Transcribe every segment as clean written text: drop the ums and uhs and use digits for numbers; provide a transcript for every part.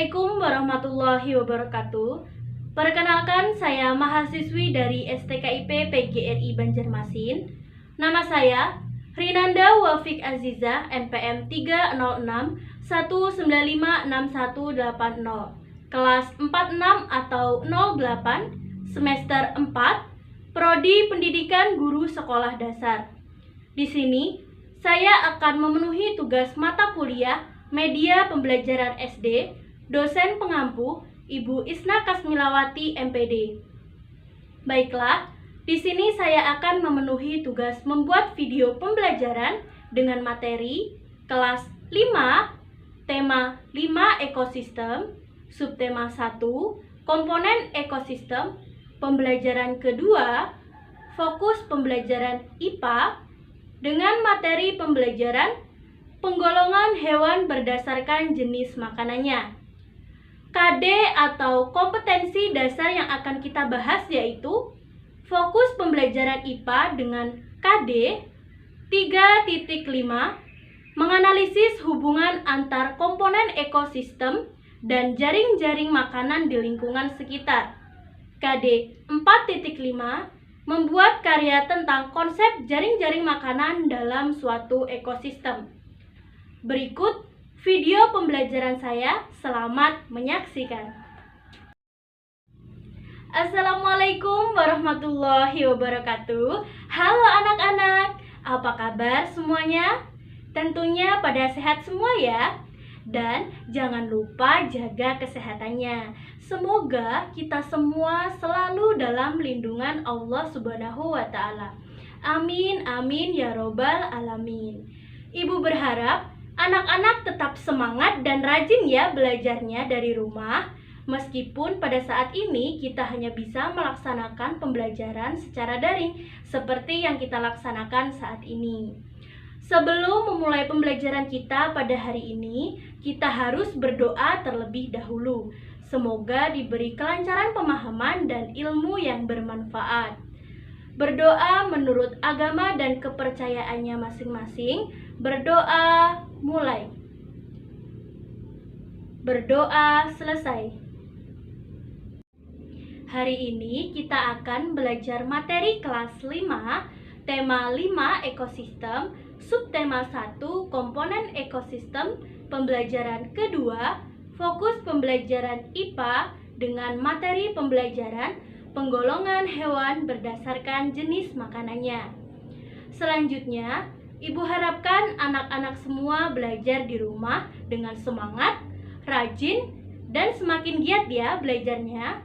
Assalamualaikum warahmatullahi wabarakatuh. Perkenalkan, saya mahasiswi dari STKIP PGRI Banjarmasin. Nama saya Rinanda Wafik Aziza, NPM 306 1956180, kelas 46 atau 08, semester 4, Prodi Pendidikan Guru Sekolah Dasar. Di sini, saya akan memenuhi tugas mata kuliah Media Pembelajaran SD, dosen pengampu Ibu Isna Kasmilawati, MPD. Baiklah, di sini saya akan memenuhi tugas membuat video pembelajaran dengan materi kelas 5, tema 5 ekosistem, subtema 1, komponen ekosistem, pembelajaran kedua, fokus pembelajaran IPA, dengan materi pembelajaran penggolongan hewan berdasarkan jenis makanannya. KD atau kompetensi dasar yang akan kita bahas yaitu fokus pembelajaran IPA dengan KD 3.5, menganalisis hubungan antar komponen ekosistem dan jaring-jaring makanan di lingkungan sekitar. KD 4.5, membuat karya tentang konsep jaring-jaring makanan dalam suatu ekosistem. Berikut video pembelajaran saya, selamat menyaksikan. Assalamualaikum warahmatullahi wabarakatuh. Halo anak-anak, apa kabar semuanya? Tentunya pada sehat semua ya. Dan jangan lupa jaga kesehatannya. Semoga kita semua selalu dalam lindungan Allah Subhanahu wa Ta'ala. Amin, amin ya robbal alamin. Ibu berharap anak-anak tetap semangat dan rajin ya belajarnya dari rumah. Meskipun pada saat ini kita hanya bisa melaksanakan pembelajaran secara daring seperti yang kita laksanakan saat ini. Sebelum memulai pembelajaran kita pada hari ini, kita harus berdoa terlebih dahulu. Semoga diberi kelancaran pemahaman dan ilmu yang bermanfaat. Berdoa menurut agama dan kepercayaannya masing-masing. Berdoa mulai. Berdoa selesai. Hari ini kita akan belajar materi kelas 5, tema 5 ekosistem, subtema 1 komponen ekosistem, pembelajaran kedua, fokus pembelajaran IPA dengan materi pembelajaran penggolongan hewan berdasarkan jenis makanannya. Selanjutnya, Ibu harapkan anak-anak semua belajar di rumah dengan semangat, rajin, dan semakin giat ya belajarnya.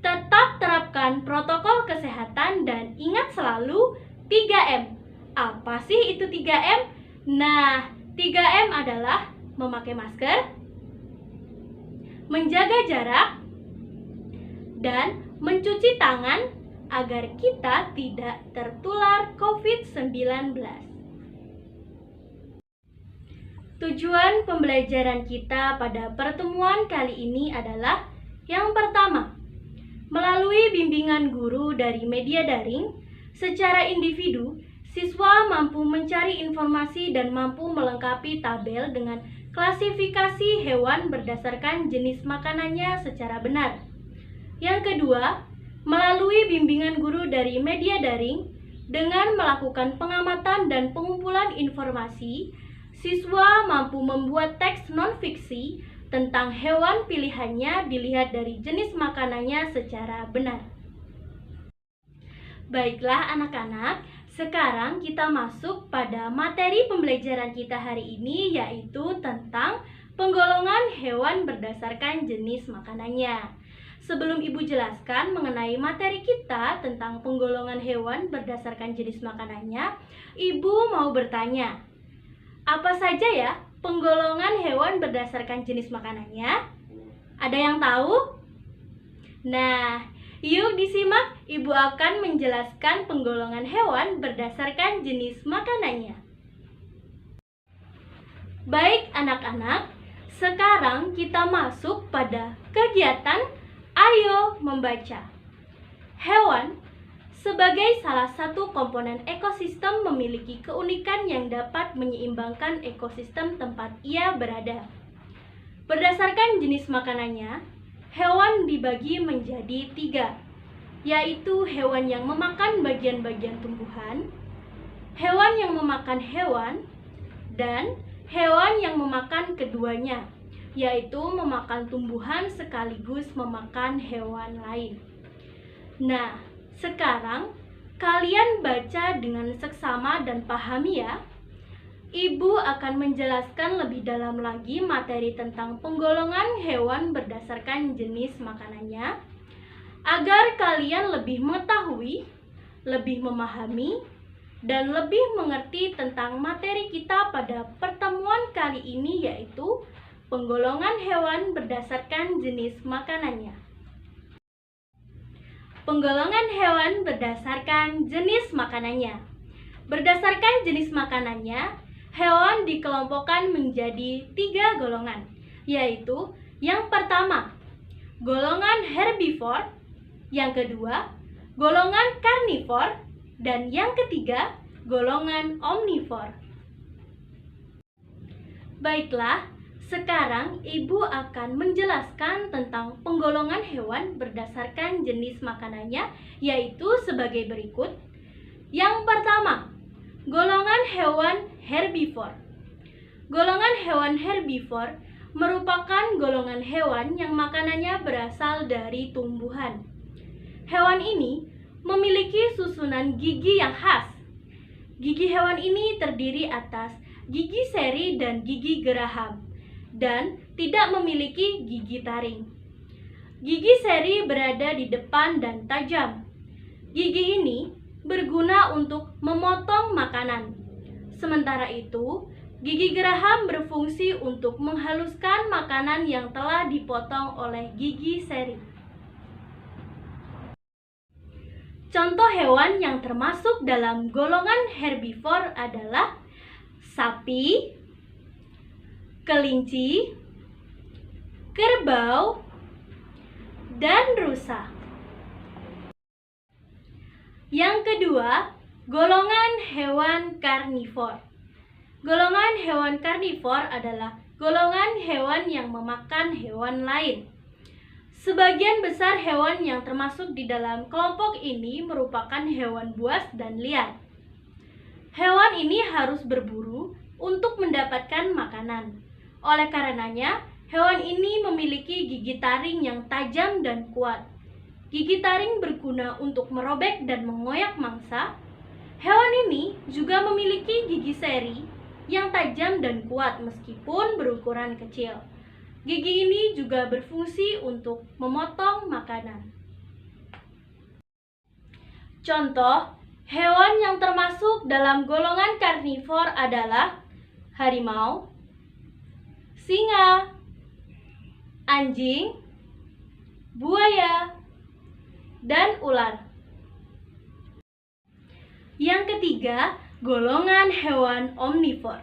Tetap terapkan protokol kesehatan dan ingat selalu 3M. Apa sih itu 3M? Nah, 3M adalah memakai masker, menjaga jarak, dan mencuci tangan agar kita tidak tertular COVID-19. Tujuan pembelajaran kita pada pertemuan kali ini adalah yang pertama, melalui bimbingan guru dari media daring, secara individu, siswa mampu mencari informasi dan mampu melengkapi tabel dengan klasifikasi hewan berdasarkan jenis makanannya secara benar. Yang kedua, melalui bimbingan guru dari media daring, dengan melakukan pengamatan dan pengumpulan informasi, siswa mampu membuat teks non-fiksi tentang hewan pilihannya dilihat dari jenis makanannya secara benar. Baiklah anak-anak, sekarang kita masuk pada materi pembelajaran kita hari ini, yaitu tentang penggolongan hewan berdasarkan jenis makanannya. Sebelum Ibu jelaskan mengenai materi kita tentang penggolongan hewan berdasarkan jenis makanannya, Ibu mau bertanya, apa saja ya penggolongan hewan berdasarkan jenis makanannya? Ada yang tahu? Nah, yuk disimak, Ibu akan menjelaskan penggolongan hewan berdasarkan jenis makanannya. Baik anak-anak, sekarang kita masuk pada kegiatan Ayo Membaca. Hewan sebagai salah satu komponen ekosistem memiliki keunikan yang dapat menyeimbangkan ekosistem tempat ia berada. Berdasarkan jenis makanannya, hewan dibagi menjadi 3, yaitu hewan yang memakan bagian-bagian tumbuhan, hewan yang memakan hewan, dan hewan yang memakan keduanya, yaitu memakan tumbuhan sekaligus memakan hewan lain. Nah, sekarang kalian baca dengan seksama dan pahami ya. Ibu akan menjelaskan lebih dalam lagi materi tentang penggolongan hewan berdasarkan jenis makanannya, agar kalian lebih mengetahui, lebih memahami, dan lebih mengerti tentang materi kita pada pertemuan kali ini, yaitu penggolongan hewan berdasarkan jenis makanannya. Penggolongan hewan berdasarkan jenis makanannya. Berdasarkan jenis makanannya, hewan dikelompokkan menjadi 3 golongan, yaitu yang pertama, golongan herbivore, yang kedua, golongan karnivor, dan yang ketiga, golongan omnivor. Baiklah, sekarang Ibu akan menjelaskan tentang penggolongan hewan berdasarkan jenis makanannya, yaitu sebagai berikut. Yang pertama, golongan hewan herbivore. Golongan hewan herbivore merupakan golongan hewan yang makanannya berasal dari tumbuhan. Hewan ini memiliki susunan gigi yang khas. Gigi hewan ini terdiri atas gigi seri dan gigi geraham, dan tidak memiliki gigi taring. Gigi seri berada di depan dan tajam. Gigi ini berguna untuk memotong makanan. Sementara itu, gigi geraham berfungsi untuk menghaluskan makanan yang telah dipotong oleh gigi seri. Contoh hewan yang termasuk dalam golongan herbivore adalah sapi, kelinci, kerbau, dan rusa. Yang kedua, golongan hewan karnivor. Golongan hewan karnivor adalah golongan hewan yang memakan hewan lain. Sebagian besar hewan yang termasuk di dalam kelompok ini merupakan hewan buas dan liar. Hewan ini harus berburu untuk mendapatkan makanan. Oleh karenanya, hewan ini memiliki gigi taring yang tajam dan kuat. Gigi taring berguna untuk merobek dan mengoyak mangsa. Hewan ini juga memiliki gigi seri yang tajam dan kuat meskipun berukuran kecil. Gigi ini juga berfungsi untuk memotong makanan. Contoh hewan yang termasuk dalam golongan karnivor adalah harimau, singa, anjing, buaya, dan ular. Yang ketiga, golongan hewan omnivor.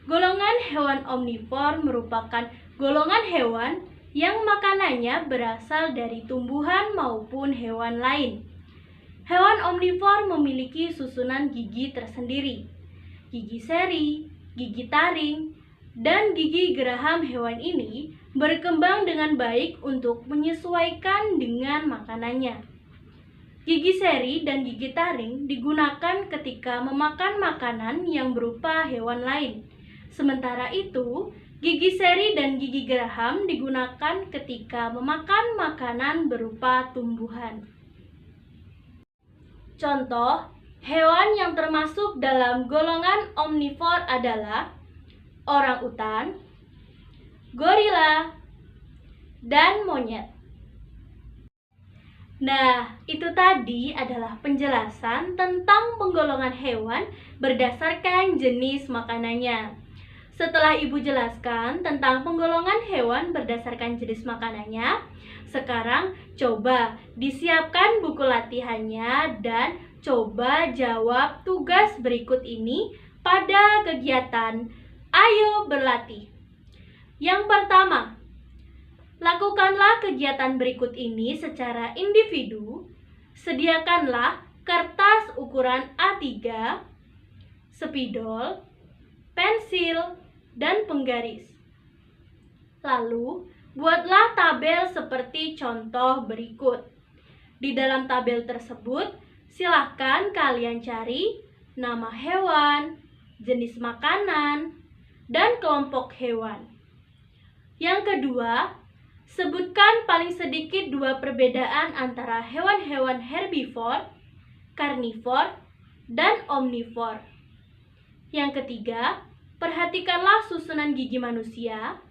Golongan hewan omnivor merupakan golongan hewan yang makanannya berasal dari tumbuhan maupun hewan lain. Hewan omnivor memiliki susunan gigi tersendiri. Gigi seri, gigi taring, dan gigi geraham hewan ini berkembang dengan baik untuk menyesuaikan dengan makanannya. Gigi seri dan gigi taring digunakan ketika memakan makanan yang berupa hewan lain. Sementara itu, gigi seri dan gigi geraham digunakan ketika memakan makanan berupa tumbuhan. Contoh, hewan yang termasuk dalam golongan omnivor adalah orangutan, gorila, dan monyet. Nah, itu tadi adalah penjelasan tentang penggolongan hewan berdasarkan jenis makanannya. Setelah Ibu jelaskan tentang penggolongan hewan berdasarkan jenis makanannya, sekarang coba disiapkan buku latihannya dan coba jawab tugas berikut ini pada kegiatan Ayo Berlatih. Yang pertama, lakukanlah kegiatan berikut ini secara individu. Sediakanlah kertas ukuran A3, spidol, pensil, dan penggaris. Lalu, buatlah tabel seperti contoh berikut. Di dalam tabel tersebut, silahkan kalian cari nama hewan, jenis makanan, dan kelompok hewan. Yang kedua, sebutkan paling sedikit 2 perbedaan antara hewan-hewan herbivore, karnivore, dan omnivore. Yang ketiga, perhatikanlah susunan gigi manusia.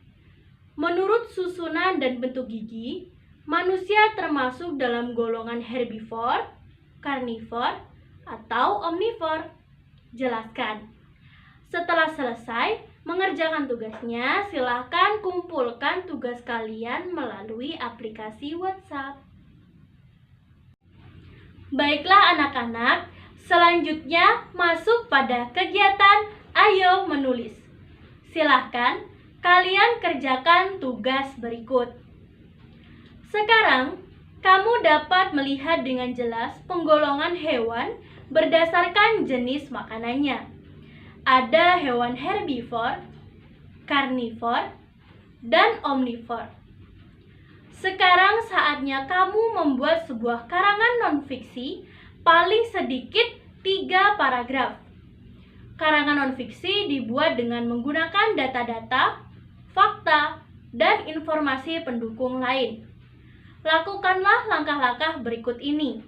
Menurut susunan dan bentuk gigi, manusia termasuk dalam golongan herbivore, karnivore, atau omnivore. Jelaskan. Setelah selesai mengerjakan tugasnya, silakan kumpulkan tugas kalian melalui aplikasi WhatsApp. Baiklah anak-anak, selanjutnya masuk pada kegiatan Ayo Menulis. Silahkan kalian kerjakan tugas berikut. Sekarang, kamu dapat melihat dengan jelas penggolongan hewan berdasarkan jenis makanannya. Ada hewan herbivore, karnivore, dan omnivore. Sekarang saatnya kamu membuat sebuah karangan non-fiksi paling sedikit 3 paragraf. Karangan non-fiksi dibuat dengan menggunakan data-data, fakta, dan informasi pendukung lain. Lakukanlah langkah-langkah berikut ini.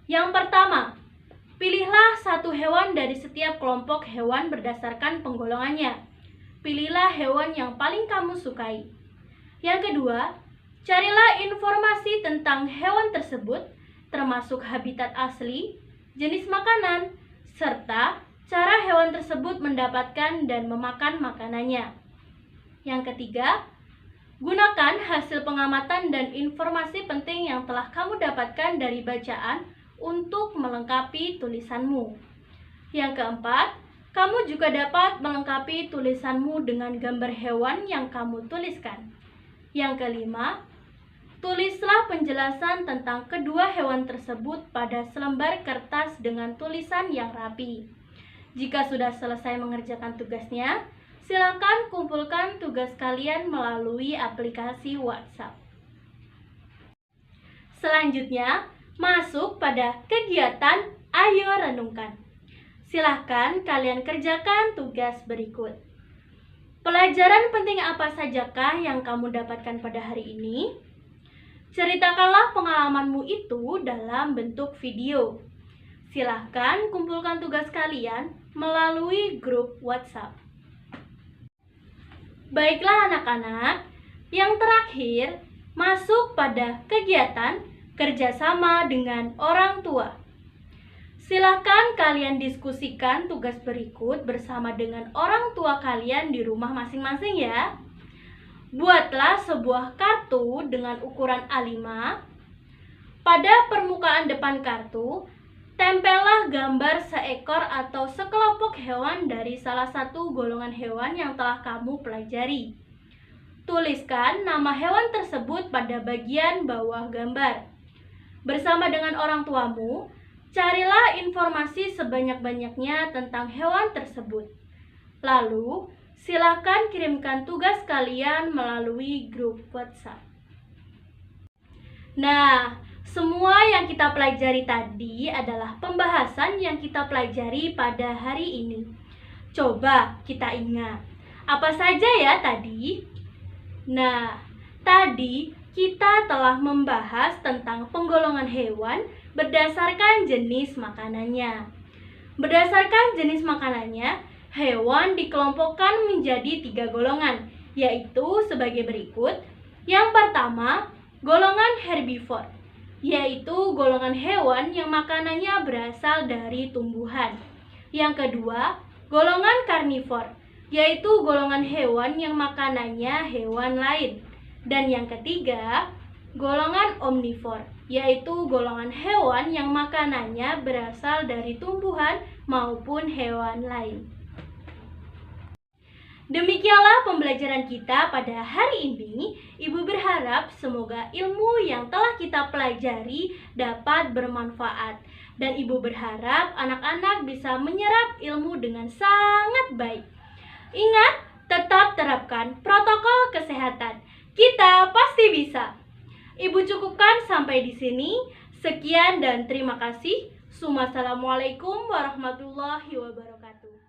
Yang pertama, pilihlah satu hewan dari setiap kelompok hewan berdasarkan penggolongannya. Pilihlah hewan yang paling kamu sukai. Yang kedua, carilah informasi tentang hewan tersebut, termasuk habitat asli, jenis makanan, serta cara hewan tersebut mendapatkan dan memakan makanannya. Yang ketiga, gunakan hasil pengamatan dan informasi penting yang telah kamu dapatkan dari bacaan untuk melengkapi tulisanmu. Yang keempat, kamu juga dapat melengkapi tulisanmu dengan gambar hewan yang kamu tuliskan. Yang kelima, tulislah penjelasan tentang kedua hewan tersebut pada selembar kertas dengan tulisan yang rapi. Jika sudah selesai mengerjakan tugasnya, silakan kumpulkan tugas kalian melalui aplikasi WhatsApp. Selanjutnya, masuk pada kegiatan Ayo Renungkan. Silahkan kalian kerjakan tugas berikut. Pelajaran penting apa sajakah yang kamu dapatkan pada hari ini? Ceritakanlah pengalamanmu itu dalam bentuk video. Silahkan kumpulkan tugas kalian melalui grup WhatsApp. Baiklah anak-anak, yang terakhir masuk pada kegiatan kerjasama dengan orang tua. Silahkan kalian diskusikan tugas berikut bersama dengan orang tua kalian di rumah masing-masing ya. Buatlah sebuah kartu dengan ukuran A5. Pada permukaan depan kartu, tempellah gambar seekor atau sekelompok hewan dari salah satu golongan hewan yang telah kamu pelajari. Tuliskan nama hewan tersebut pada bagian bawah gambar. Bersama dengan orang tuamu, carilah informasi sebanyak-banyaknya tentang hewan tersebut. Lalu, silakan kirimkan tugas kalian melalui grup WhatsApp. Nah, semua yang kita pelajari tadi adalah pembahasan yang kita pelajari pada hari ini. Coba kita ingat, apa saja ya tadi? Nah, tadi kita telah membahas tentang penggolongan hewan berdasarkan jenis makanannya. Berdasarkan jenis makanannya, hewan dikelompokkan menjadi 3 golongan, yaitu sebagai berikut. Yang pertama, golongan herbivore, yaitu golongan hewan yang makanannya berasal dari tumbuhan. Yang kedua, golongan karnivore, yaitu golongan hewan yang makanannya hewan lain. Dan yang ketiga, golongan omnivore, yaitu golongan hewan yang makanannya berasal dari tumbuhan maupun hewan lain. Demikianlah pembelajaran kita pada hari ini. Ibu berharap semoga ilmu yang telah kita pelajari dapat bermanfaat. Dan Ibu berharap anak-anak bisa menyerap ilmu dengan sangat baik. Ingat, tetap terapkan protokol kesehatan. Kita pasti bisa. Ibu cukupkan sampai di sini. Sekian dan terima kasih. Assalamualaikum warahmatullahi wabarakatuh.